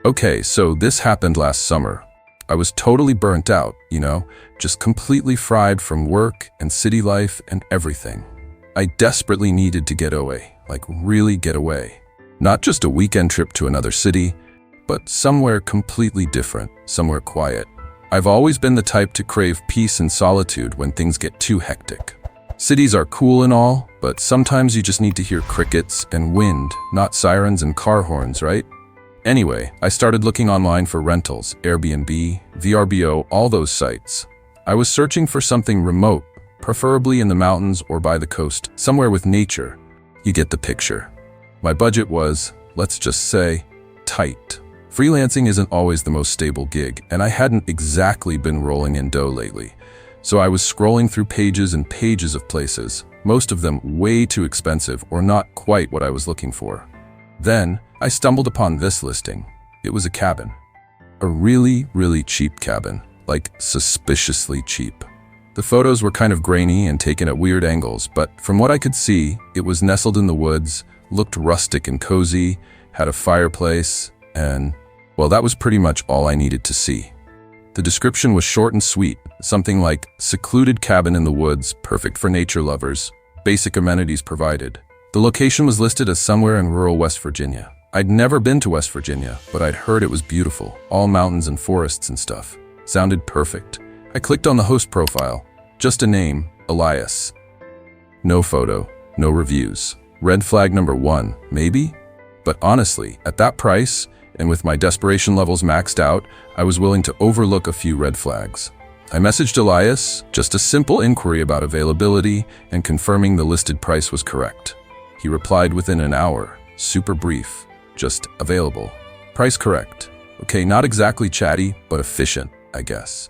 Okay, so this happened last summer. I was totally burnt out, just completely fried from work and city life and everything. I desperately needed to get away, like really get away. Not just a weekend trip to another city, but somewhere completely different, somewhere quiet. I've always been the type to crave peace and solitude when things get too hectic. Cities are cool and all, but sometimes you just need to hear crickets and wind, not sirens and car horns, right? Anyway, I started looking online for rentals, Airbnb, VRBO, all those sites. I was searching for something remote, preferably in the mountains or by the coast, somewhere with nature. You get the picture. My budget was, let's just say, tight. Freelancing isn't always the most stable gig, and I hadn't exactly been rolling in dough lately. So I was scrolling through pages and pages of places, most of them way too expensive or not quite what I was looking for. Then, I stumbled upon this listing. It was a cabin. A really, really cheap cabin, like suspiciously cheap. The photos were kind of grainy and taken at weird angles, but from what I could see, it was nestled in the woods, looked rustic and cozy, had a fireplace, and, well, that was pretty much all I needed to see. The description was short and sweet, something like secluded cabin in the woods, perfect for nature lovers, basic amenities provided. The location was listed as somewhere in rural West Virginia. I'd never been to West Virginia, but I'd heard it was beautiful, all mountains and forests and stuff. Sounded perfect. I clicked on the host profile. Just a name, Elias. No photo, no reviews. Red flag number 1, maybe? But honestly, at that price, and with my desperation levels maxed out, I was willing to overlook a few red flags. I messaged Elias, just a simple inquiry about availability and confirming the listed price was correct. He replied within an hour, super brief, just available. Price correct. Okay, not exactly chatty, but efficient, I guess.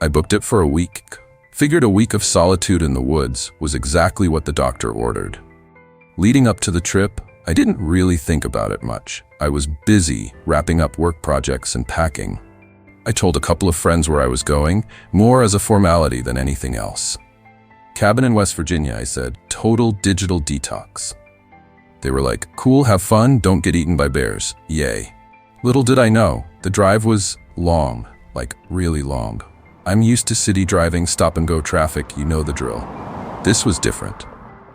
I booked it for a week. Figured a week of solitude in the woods was exactly what the doctor ordered. Leading up to the trip, I didn't really think about it much. I was busy wrapping up work projects and packing. I told a couple of friends where I was going, more as a formality than anything else. Cabin in West Virginia, I said, total digital detox. They were like, cool, have fun, don't get eaten by bears, yay. Little did I know, the drive was long, like really long. I'm used to city driving, stop and go traffic, you know the drill. This was different.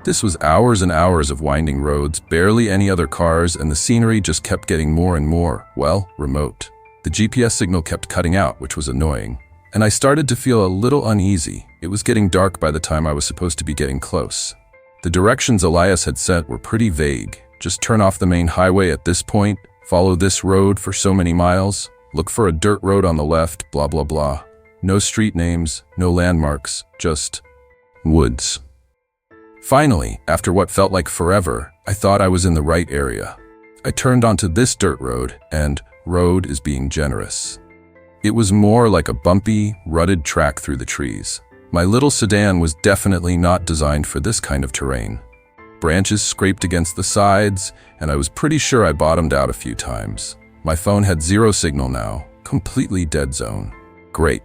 This was hours and hours of winding roads, barely any other cars, and the scenery just kept getting more and more, well, remote. The GPS signal kept cutting out, which was annoying. And I started to feel a little uneasy. It was getting dark by the time I was supposed to be getting close. The directions Elias had sent were pretty vague. Just turn off the main highway at this point, follow this road for so many miles, look for a dirt road on the left, blah blah blah. No street names, no landmarks, just woods. Finally, after what felt like forever, I thought I was in the right area. I turned onto this dirt road, and road is being generous. It was more like a bumpy, rutted track through the trees. My little sedan was definitely not designed for this kind of terrain. Branches scraped against the sides, and I was pretty sure I bottomed out a few times. My phone had zero signal now, completely dead zone. Great.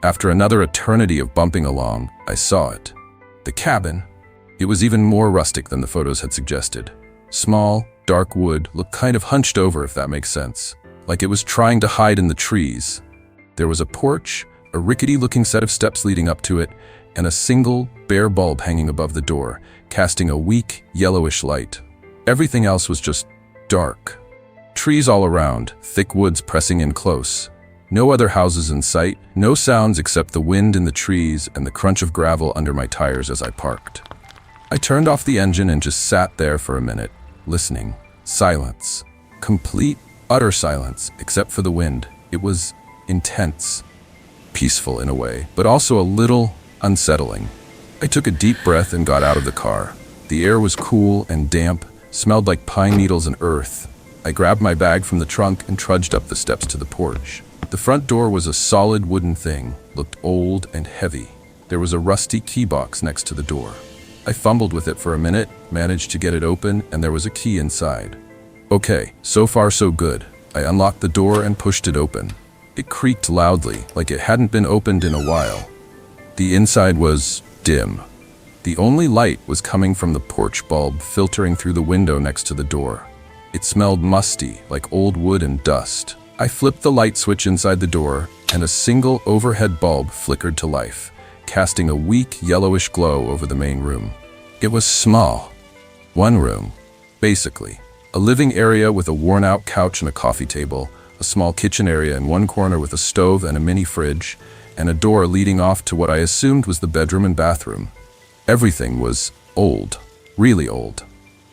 After another eternity of bumping along, I saw it. The cabin. It was even more rustic than the photos had suggested. Small, dark wood, looked kind of hunched over, if that makes sense. Like it was trying to hide in the trees. There was a porch, a rickety-looking set of steps leading up to it, and a single, bare bulb hanging above the door, casting a weak, yellowish light. Everything else was just dark. Trees all around, thick woods pressing in close. No other houses in sight, no sounds except the wind in the trees and the crunch of gravel under my tires as I parked. I turned off the engine and just sat there for a minute, listening. Silence. Complete, utter silence, except for the wind. It was intense. Peaceful in a way, but also a little unsettling. I took a deep breath and got out of the car. The air was cool and damp, smelled like pine needles and earth. I grabbed my bag from the trunk and trudged up the steps to the porch. The front door was a solid wooden thing, looked old and heavy. There was a rusty key box next to the door. I fumbled with it for a minute, managed to get it open, and there was a key inside. Okay, so far so good. I unlocked the door and pushed it open. It creaked loudly, like it hadn't been opened in a while. The inside was dim. The only light was coming from the porch bulb filtering through the window next to the door. It smelled musty, like old wood and dust. I flipped the light switch inside the door, and a single overhead bulb flickered to life, casting a weak, yellowish glow over the main room. It was small. One room, basically. A living area with a worn-out couch and a coffee table, a small kitchen area in one corner with a stove and a mini fridge, and a door leading off to what I assumed was the bedroom and bathroom. Everything was old, really old.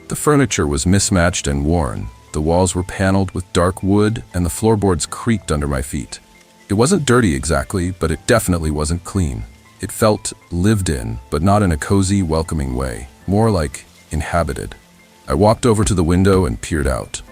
The furniture was mismatched and worn. The walls were paneled with dark wood, and the floorboards creaked under my feet. It wasn't dirty exactly, but it definitely wasn't clean. It felt lived in, but not in a cozy, welcoming way, more like inhabited. I walked over to the window and peered out.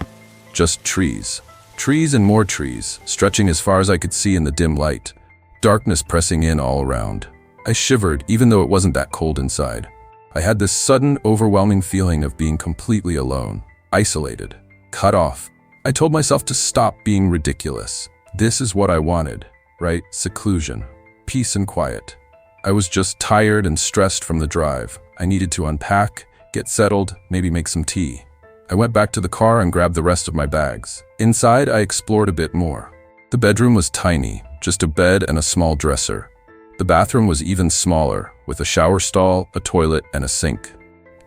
Just trees. Trees and more trees, stretching as far as I could see in the dim light. Darkness pressing in all around. I shivered, even though it wasn't that cold inside. I had this sudden, overwhelming feeling of being completely alone, isolated, cut off. I told myself to stop being ridiculous. This is what I wanted, right? Seclusion, peace and quiet. I was just tired and stressed from the drive. I needed to unpack, get settled, maybe make some tea. I went back to the car and grabbed the rest of my bags. Inside, I explored a bit more. The bedroom was tiny, just a bed and a small dresser. The bathroom was even smaller, with a shower stall, a toilet, and a sink.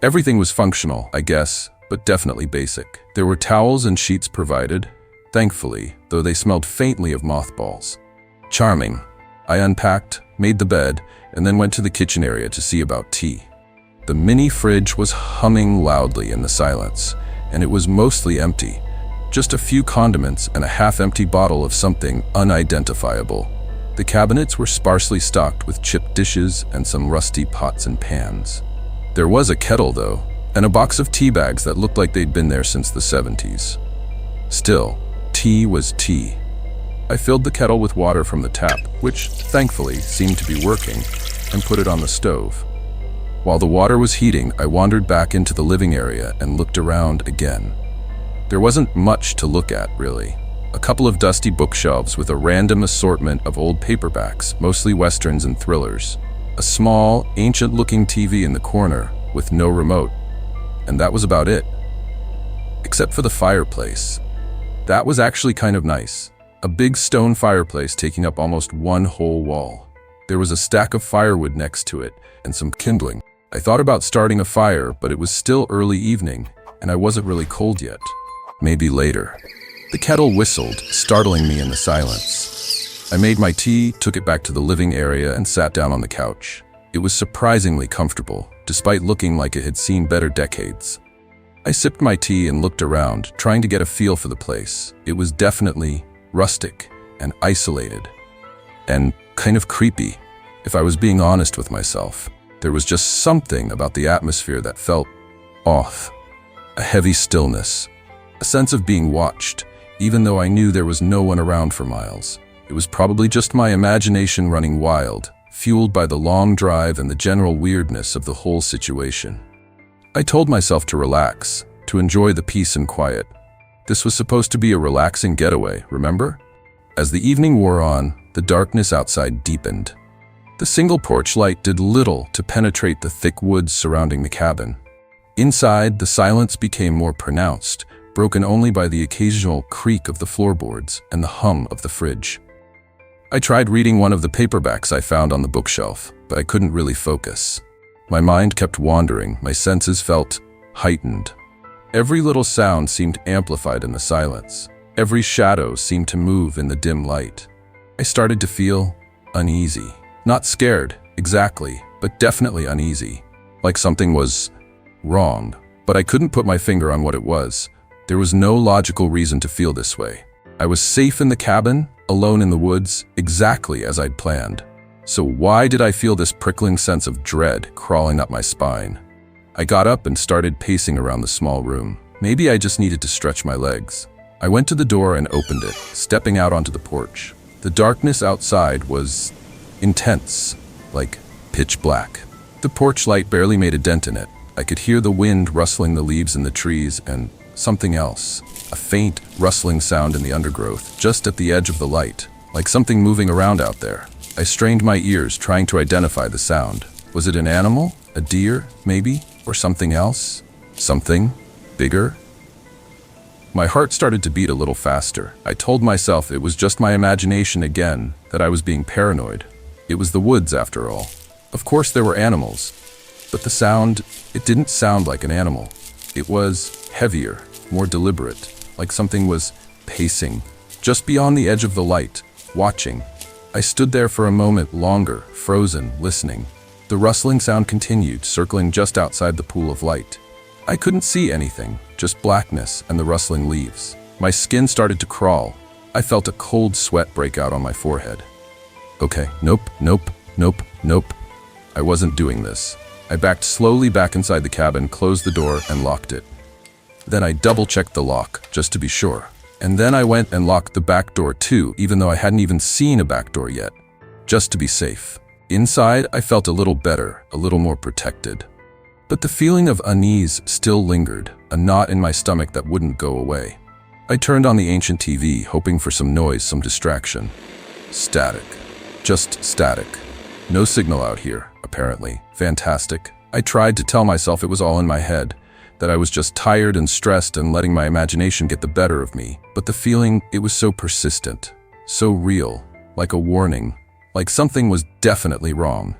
Everything was functional, I guess, but definitely basic. There were towels and sheets provided, thankfully, though they smelled faintly of mothballs. Charming. I unpacked, made the bed, and then went to the kitchen area to see about tea. The mini fridge was humming loudly in the silence, and it was mostly empty. Just a few condiments and a half-empty bottle of something unidentifiable. The cabinets were sparsely stocked with chipped dishes and some rusty pots and pans. There was a kettle, though, and a box of tea bags that looked like they'd been there since the 70s. Still, tea was tea. I filled the kettle with water from the tap, which, thankfully, seemed to be working, and put it on the stove. While the water was heating, I wandered back into the living area and looked around again. There wasn't much to look at, really. A couple of dusty bookshelves with a random assortment of old paperbacks, mostly westerns and thrillers. A small, ancient-looking TV in the corner with no remote. And that was about it. Except for the fireplace. That was actually kind of nice. A big stone fireplace taking up almost one whole wall. There was a stack of firewood next to it and some kindling. I thought about starting a fire, but it was still early evening, and I wasn't really cold yet. Maybe later. The kettle whistled, startling me in the silence. I made my tea, took it back to the living area, and sat down on the couch. It was surprisingly comfortable, despite looking like it had seen better decades. I sipped my tea and looked around, trying to get a feel for the place. It was definitely rustic and isolated, and kind of creepy, if I was being honest with myself. There was just something about the atmosphere that felt off. A heavy stillness, a sense of being watched, even though I knew there was no one around for miles. It was probably just my imagination running wild, fueled by the long drive and the general weirdness of the whole situation. I told myself to relax, to enjoy the peace and quiet. This was supposed to be a relaxing getaway, remember? As the evening wore on, the darkness outside deepened. The single porch light did little to penetrate the thick woods surrounding the cabin. Inside, the silence became more pronounced, broken only by the occasional creak of the floorboards and the hum of the fridge. I tried reading one of the paperbacks I found on the bookshelf, but I couldn't really focus. My mind kept wandering, my senses felt heightened. Every little sound seemed amplified in the silence. Every shadow seemed to move in the dim light. I started to feel uneasy. Not scared, exactly, but definitely uneasy. Like something was wrong, but I couldn't put my finger on what it was. There was no logical reason to feel this way. I was safe in the cabin, alone in the woods, exactly as I'd planned. So why did I feel this prickling sense of dread crawling up my spine? I got up and started pacing around the small room. Maybe I just needed to stretch my legs. I went to the door and opened it, stepping out onto the porch. The darkness outside was intense, like pitch black. The porch light barely made a dent in it. I could hear the wind rustling the leaves in the trees and something else, a faint, rustling sound in the undergrowth, just at the edge of the light, like something moving around out there. I strained my ears, trying to identify the sound. Was it an animal? A deer, maybe? Or something else? Something bigger? My heart started to beat a little faster. I told myself it was just my imagination again, that I was being paranoid. It was the woods, after all. Of course there were animals, but the sound, it didn't sound like an animal. It was heavier, more deliberate, like something was pacing, just beyond the edge of the light, watching. I stood there for a moment longer, frozen, listening. The rustling sound continued, circling just outside the pool of light. I couldn't see anything, just blackness and the rustling leaves. My skin started to crawl. I felt a cold sweat break out on my forehead. Okay, nope. I wasn't doing this. I backed slowly back inside the cabin, closed the door, and locked it. Then I double-checked the lock, just to be sure. And then I went and locked the back door too, even though I hadn't even seen a back door yet, just to be safe. Inside, I felt a little better, a little more protected. But the feeling of unease still lingered, a knot in my stomach that wouldn't go away. I turned on the ancient TV, hoping for some noise, some distraction. Static. Just static. No signal out here, apparently. Fantastic. I tried to tell myself it was all in my head, that I was just tired and stressed and letting my imagination get the better of me. But the feeling, it was so persistent, so real, like a warning, like something was definitely wrong.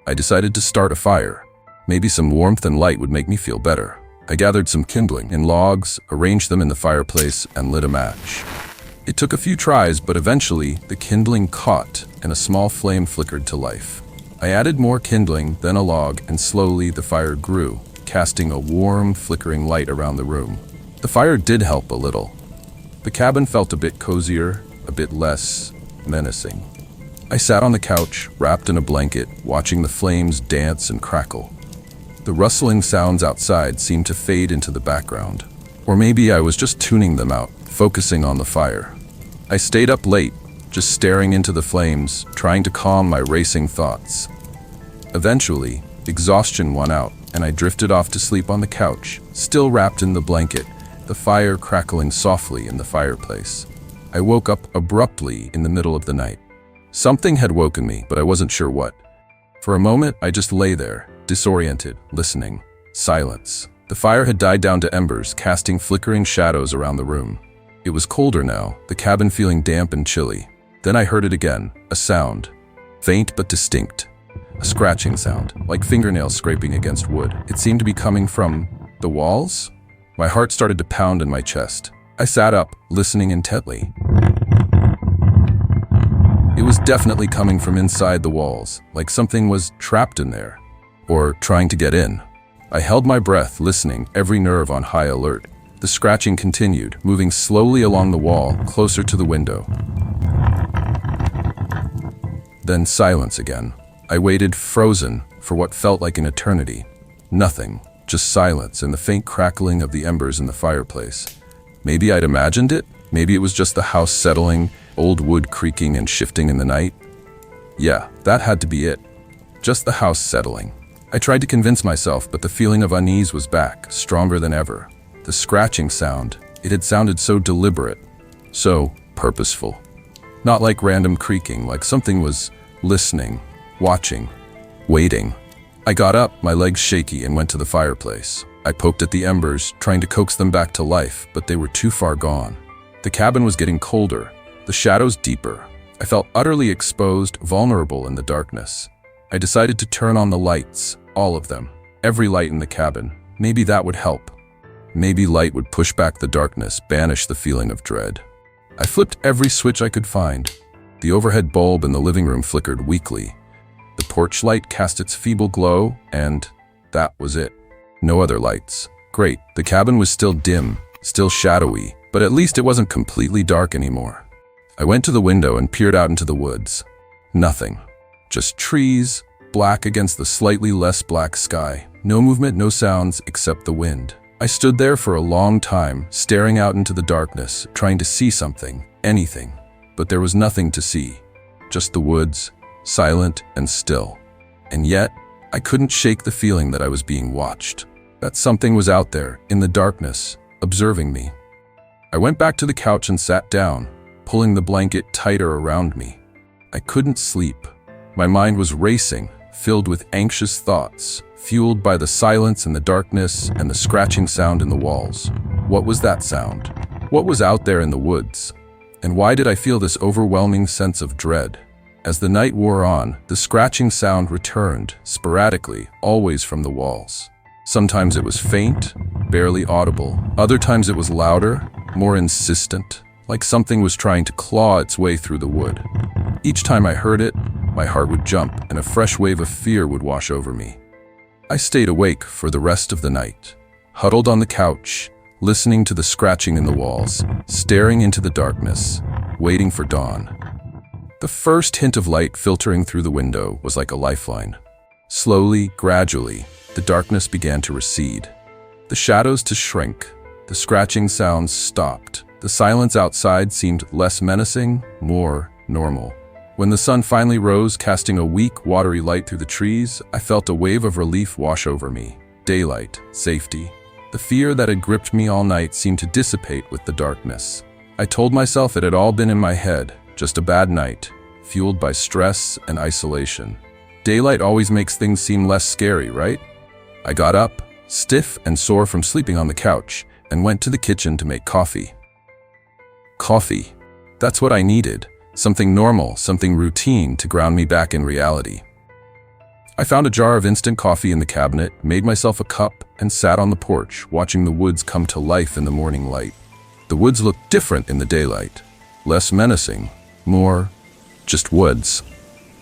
I decided to start a fire. Maybe some warmth and light would make me feel better. I gathered some kindling in logs, arranged them in the fireplace, and lit a match. It took a few tries, but eventually the kindling caught and a small flame flickered to life. I added more kindling, then a log, and slowly the fire grew, casting a warm, flickering light around the room. The fire did help a little. The cabin felt a bit cozier, a bit less menacing. I sat on the couch, wrapped in a blanket, watching the flames dance and crackle. The rustling sounds outside seemed to fade into the background. Or maybe I was just tuning them out, focusing on the fire. I stayed up late, just staring into the flames, trying to calm my racing thoughts. Eventually, exhaustion won out, and I drifted off to sleep on the couch, still wrapped in the blanket, the fire crackling softly in the fireplace. I woke up abruptly in the middle of the night. Something had woken me, but I wasn't sure what. For a moment, I just lay there, disoriented, listening. Silence. The fire had died down to embers, casting flickering shadows around the room. It was colder now, the cabin feeling damp and chilly. Then I heard it again, a sound. Faint but distinct. A scratching sound, like fingernails scraping against wood. It seemed to be coming from the walls? My heart started to pound in my chest. I sat up, listening intently. It was definitely coming from inside the walls, like something was trapped in there, or trying to get in. I held my breath, listening, every nerve on high alert. The scratching continued, moving slowly along the wall, closer to the window. Then silence again. I waited, frozen, for what felt like an eternity. Nothing, just silence and the faint crackling of the embers in the fireplace. Maybe I'd imagined it? Maybe it was just the house settling, old wood creaking and shifting in the night? Yeah, that had to be it. Just the house settling. I tried to convince myself, but the feeling of unease was back, stronger than ever. The scratching sound, it had sounded so deliberate, so purposeful. Not like random creaking, like something was listening, watching, waiting. I got up, my legs shaky, and went to the fireplace. I poked at the embers, trying to coax them back to life, but they were too far gone. The cabin was getting colder, the shadows deeper. I felt utterly exposed, vulnerable in the darkness. I decided to turn on the lights, all of them, every light in the cabin. Maybe that would help. Maybe light would push back the darkness, banish the feeling of dread. I flipped every switch I could find. The overhead bulb in the living room flickered weakly. The porch light cast its feeble glow, and that was it. No other lights. Great, the cabin was still dim, still shadowy, but at least it wasn't completely dark anymore. I went to the window and peered out into the woods. Nothing. Just trees, black against the slightly less black sky. No movement, no sounds, except the wind. I stood there for a long time, staring out into the darkness, trying to see something, anything. But there was nothing to see. Just the woods, silent and still. And yet, I couldn't shake the feeling that I was being watched. That something was out there, in the darkness, observing me. I went back to the couch and sat down, pulling the blanket tighter around me. I couldn't sleep. My mind was racing, filled with anxious thoughts, fueled by the silence and the darkness and the scratching sound in the walls. What was that sound? What was out there in the woods? And why did I feel this overwhelming sense of dread? As the night wore on, the scratching sound returned, sporadically, always from the walls. Sometimes it was faint, barely audible. Other times it was louder, more insistent, like something was trying to claw its way through the wood. Each time I heard it, my heart would jump and a fresh wave of fear would wash over me. I stayed awake for the rest of the night, huddled on the couch, listening to the scratching in the walls, staring into the darkness, waiting for dawn. The first hint of light filtering through the window was like a lifeline. Slowly, gradually, the darkness began to recede. The shadows to shrink. The scratching sounds stopped. The silence outside seemed less menacing, more normal. When the sun finally rose, casting a weak, watery light through the trees, I felt a wave of relief wash over me. Daylight, safety. The fear that had gripped me all night seemed to dissipate with the darkness. I told myself it had all been in my head, just a bad night, fueled by stress and isolation. Daylight always makes things seem less scary, right? I got up, stiff and sore from sleeping on the couch, and went to the kitchen to make coffee. Coffee. That's what I needed. Something normal, something routine to ground me back in reality. I found a jar of instant coffee in the cabinet, made myself a cup, and sat on the porch, watching the woods come to life in the morning light. The woods looked different in the daylight. Less menacing, more just woods.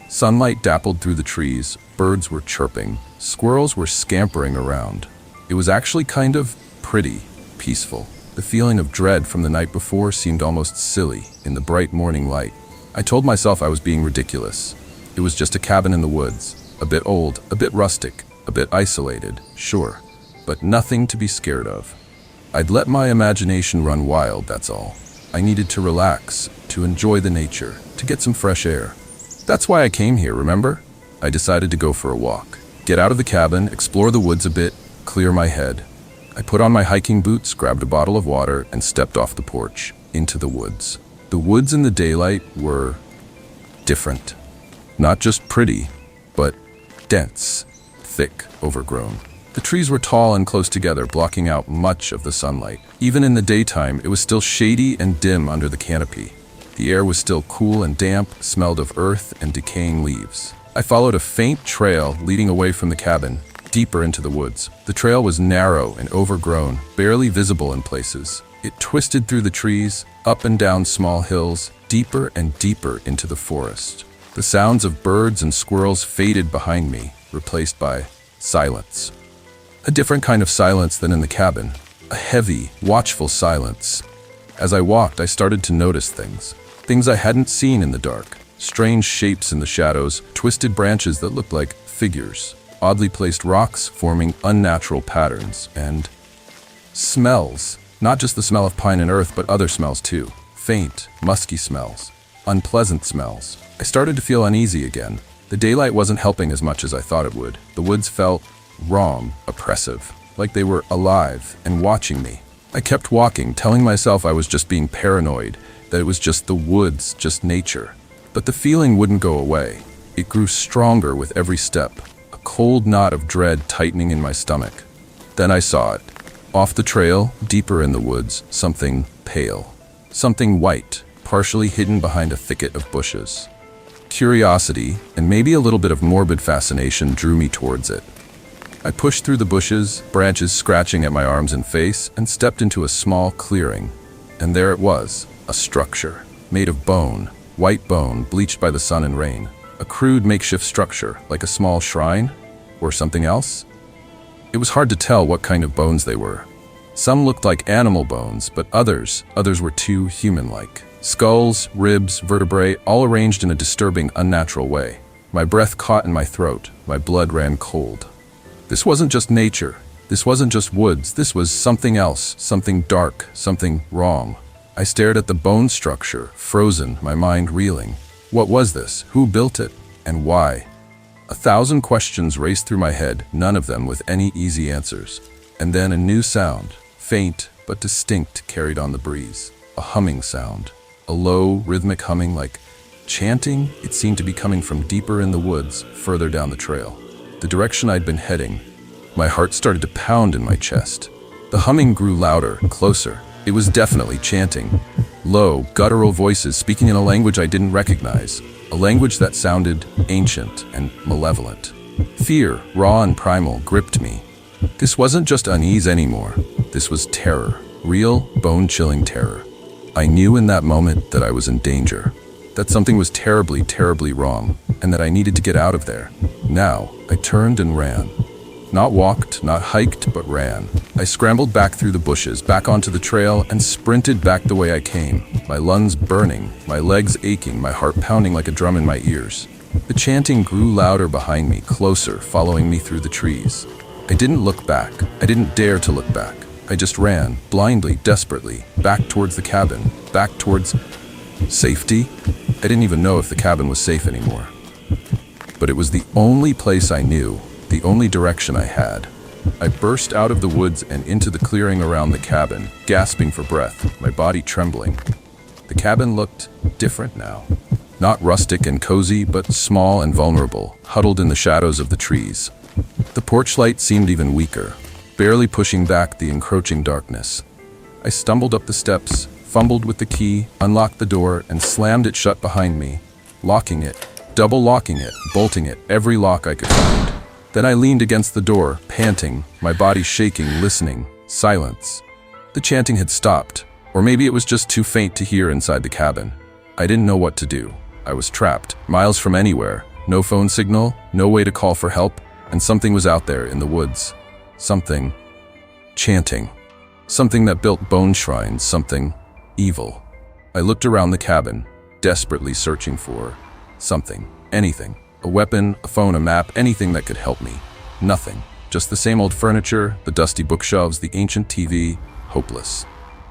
Sunlight dappled through the trees, birds were chirping, squirrels were scampering around. It was actually kind of pretty, peaceful. The feeling of dread from the night before seemed almost silly in the bright morning light. I told myself I was being ridiculous. It was just a cabin in the woods, a bit old, a bit rustic, a bit isolated, sure, but nothing to be scared of. I'd let my imagination run wild, that's all. I needed to relax, to enjoy the nature, to get some fresh air. That's why I came here, remember? I decided to go for a walk, get out of the cabin, explore the woods a bit, clear my head. I put on my hiking boots, grabbed a bottle of water, and stepped off the porch, into the woods. The woods in the daylight were different. Not just pretty, but dense, thick, overgrown. The trees were tall and close together, blocking out much of the sunlight. Even in the daytime, it was still shady and dim under the canopy. The air was still cool and damp, smelled of earth and decaying leaves. I followed a faint trail leading away from the cabin, deeper into the woods. The trail was narrow and overgrown, barely visible in places. It twisted through the trees, up and down small hills, deeper and deeper into the forest. The sounds of birds and squirrels faded behind me, replaced by silence. A different kind of silence than in the cabin. A heavy, watchful silence. As I walked, I started to notice things. Things I hadn't seen in the dark. Strange shapes in the shadows, twisted branches that looked like figures, oddly placed rocks forming unnatural patterns, and smells. Not just the smell of pine and earth, but other smells too. Faint, musky smells. Unpleasant smells. I started to feel uneasy again. The daylight wasn't helping as much as I thought it would. The woods felt wrong, oppressive, like they were alive and watching me. I kept walking, telling myself I was just being paranoid, that it was just the woods, just nature. But the feeling wouldn't go away. It grew stronger with every step, a cold knot of dread tightening in my stomach. Then I saw it. Off the trail, deeper in the woods, something pale. Something white, partially hidden behind a thicket of bushes. Curiosity, and maybe a little bit of morbid fascination, drew me towards it. I pushed through the bushes, branches scratching at my arms and face, and stepped into a small clearing. And there it was, a structure, made of bone, white bone, bleached by the sun and rain. A crude makeshift structure, like a small shrine, or something else? It was hard to tell what kind of bones they were. Some looked like animal bones, but others were too human-like. Skulls, ribs, vertebrae, all arranged in a disturbing, unnatural way. My breath caught in my throat, my blood ran cold. This wasn't just nature. This wasn't just woods. This was something else, something dark, something wrong. I stared at the bone structure, frozen, my mind reeling. What was this? Who built it? And why? 1,000 questions raced through my head, none of them with any easy answers. And then a new sound, faint but distinct, carried on the breeze. A humming sound. A low, rhythmic humming like chanting. It seemed to be coming from deeper in the woods, further down the trail. The direction I'd been heading. My heart started to pound in my chest. The humming grew louder, closer. It was definitely chanting. Low, guttural voices speaking in a language I didn't recognize, a language that sounded ancient and malevolent. Fear, raw and primal, gripped me. This wasn't just unease anymore. This was terror, real, bone-chilling terror. I knew in that moment that I was in danger, that something was terribly, terribly wrong, and that I needed to get out of there. Now, I turned and ran. Not walked, not hiked, but ran. I scrambled back through the bushes, back onto the trail, and sprinted back the way I came, my lungs burning, my legs aching, my heart pounding like a drum in my ears. The chanting grew louder behind me, closer, following me through the trees. I didn't look back. I didn't dare to look back. I just ran, blindly, desperately, back towards the cabin, back towards safety. I didn't even know if the cabin was safe anymore. But it was the only place I knew, the only direction I had. I burst out of the woods and into the clearing around the cabin, gasping for breath, my body trembling. The cabin looked different now. Not rustic and cozy, but small and vulnerable, huddled in the shadows of the trees. The porch light seemed even weaker, barely pushing back the encroaching darkness. I stumbled up the steps, fumbled with the key, unlocked the door, and slammed it shut behind me, locking it, double locking it, bolting it, every lock I could find. Then I leaned against the door, panting, my body shaking, listening. Silence. The chanting had stopped, or maybe it was just too faint to hear inside the cabin. I didn't know what to do. I was trapped, miles from anywhere, no phone signal, no way to call for help, and something was out there in the woods. Something chanting. Something that built bone shrines, something evil. I looked around the cabin, desperately searching for something, anything. A weapon, a phone, a map, anything that could help me. Nothing. Just the same old furniture, the dusty bookshelves, the ancient TV, hopeless.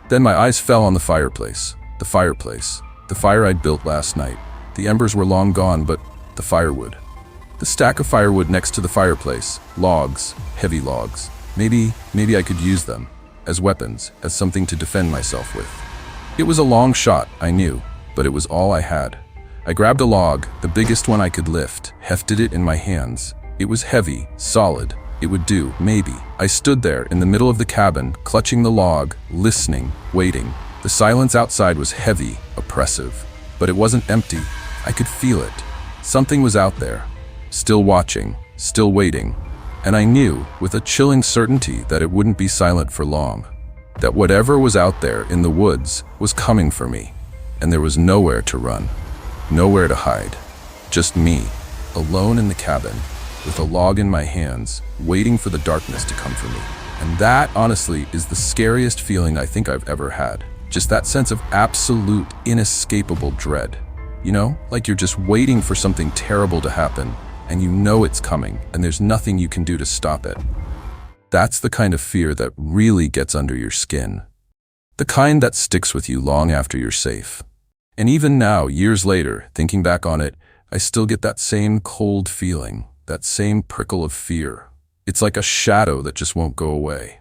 Then my eyes fell on the fireplace. The fireplace. The fire I'd built last night. The embers were long gone, but the firewood. The stack of firewood next to the fireplace. Logs. Heavy logs. Maybe I could use them. As weapons, as something to defend myself with. It was a long shot, I knew, but it was all I had. I grabbed a log, the biggest one I could lift, hefted it in my hands. It was heavy, solid. It would do, maybe. I stood there in the middle of the cabin, clutching the log, listening, waiting. The silence outside was heavy, oppressive. But it wasn't empty. I could feel it. Something was out there, still watching, still waiting. And I knew, with a chilling certainty, that it wouldn't be silent for long. That whatever was out there in the woods was coming for me. And there was nowhere to run. Nowhere to hide. Just me, alone in the cabin, with a log in my hands, waiting for the darkness to come for me. And that, honestly, is the scariest feeling I think I've ever had. Just that sense of absolute, inescapable dread. You know, like you're just waiting for something terrible to happen, and you know it's coming, and there's nothing you can do to stop it. That's the kind of fear that really gets under your skin. The kind that sticks with you long after you're safe. And even now, years later, thinking back on it, I still get that same cold feeling, that same prickle of fear. It's like a shadow that just won't go away.